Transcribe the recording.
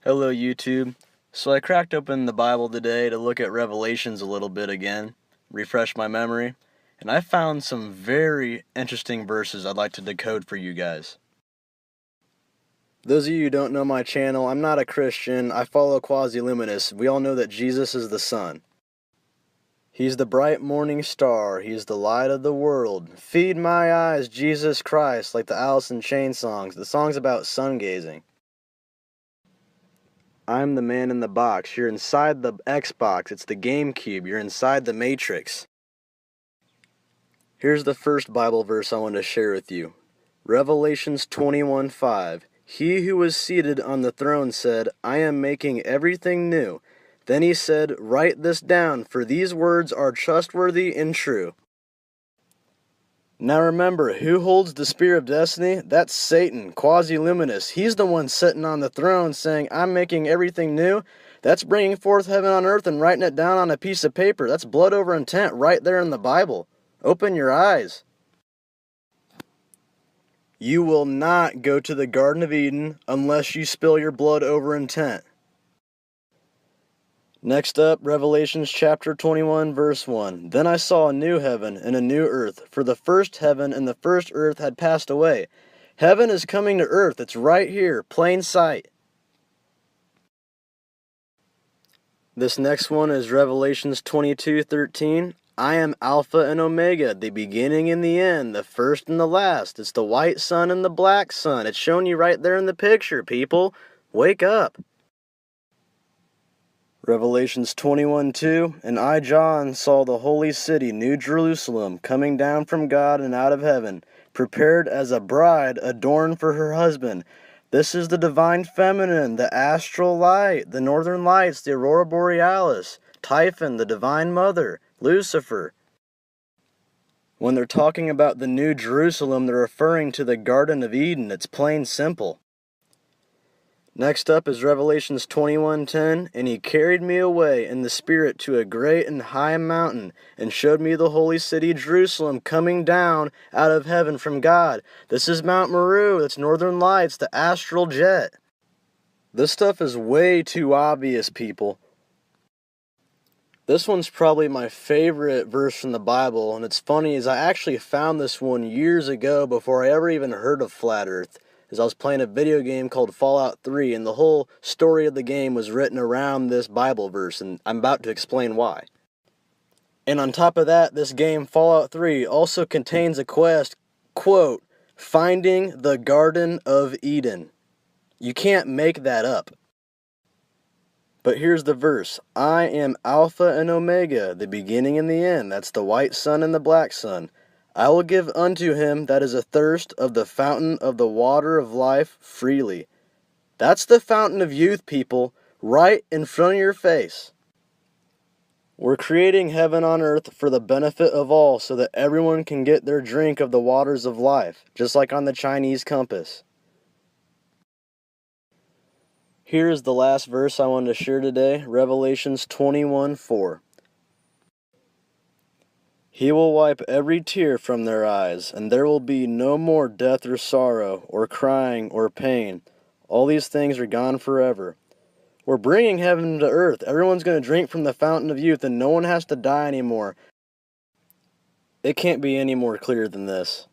Hello YouTube. So I cracked open the Bible today to look at Revelations a little bit again, refresh my memory, and I found some very interesting verses I'd like to decode for you guys. Those of you who don't know my channel, I'm not a Christian, I follow quasi-luminists. We all know that Jesus is the sun. He's the bright morning star, he's the light of the world. Feed my eyes, Jesus Christ, like the Alice in Chains songs, the songs about sun gazing. I'm the man in the box. You're inside the Xbox. It's the GameCube. You're inside the Matrix. Here's the first Bible verse I want to share with you. Revelations 21:5. He who was seated on the throne said, I am making everything new. Then he said, write this down, for these words are trustworthy and true. Now remember, who holds the spear of destiny? That's Satan, quasi-luminous. He's the one sitting on the throne saying, I'm making everything new. That's bringing forth heaven on earth and writing it down on a piece of paper. That's blood over intent right there in the Bible. Open your eyes. You will not go to the Garden of Eden unless you spill your blood over intent. Next up, Revelations chapter 21, verse 1. Then I saw a new heaven and a new earth, for the first heaven and the first earth had passed away. Heaven is coming to earth. It's right here, plain sight. This next one is Revelations 22:13. I am Alpha and Omega, the beginning and the end, the first and the last. It's the white sun and the black sun. It's shown you right there in the picture, people. Wake up. Revelations 21:2, And I, John, saw the holy city, New Jerusalem, coming down from God and out of heaven, prepared as a bride adorned for her husband. This is the divine feminine, the astral light, the northern lights, the aurora borealis, Typhon, the divine mother, Lucifer. When they're talking about the New Jerusalem, they're referring to the Garden of Eden. It's plain simple. Next up is Revelations 21:10, And he carried me away in the Spirit to a great and high mountain, and showed me the holy city Jerusalem coming down out of heaven from God. This is Mount Meru, it's Northern Lights, the astral jet. This stuff is way too obvious, people. This one's probably my favorite verse from the Bible, and it's funny is I actually found this one years ago before I ever even heard of Flat Earth. As I was playing a video game called Fallout 3, and the whole story of the game was written around this Bible verse, and I'm about to explain why. And on top of that, this game, Fallout 3, also contains a quest, quote, Finding the Garden of Eden. You can't make that up. But here's the verse. I am Alpha and Omega, the beginning and the end. That's the white sun and the black sun. I will give unto him that is athirst of the fountain of the water of life freely. That's the fountain of youth, people, right in front of your face. We're creating heaven on earth for the benefit of all so that everyone can get their drink of the waters of life, just like on the Chinese compass. Here's the last verse I wanted to share today, Revelations 21:4. He will wipe every tear from their eyes, and there will be no more death or sorrow, or crying or pain. All these things are gone forever. We're bringing heaven to earth. Everyone's going to drink from the fountain of youth, and no one has to die anymore. It can't be any more clear than this.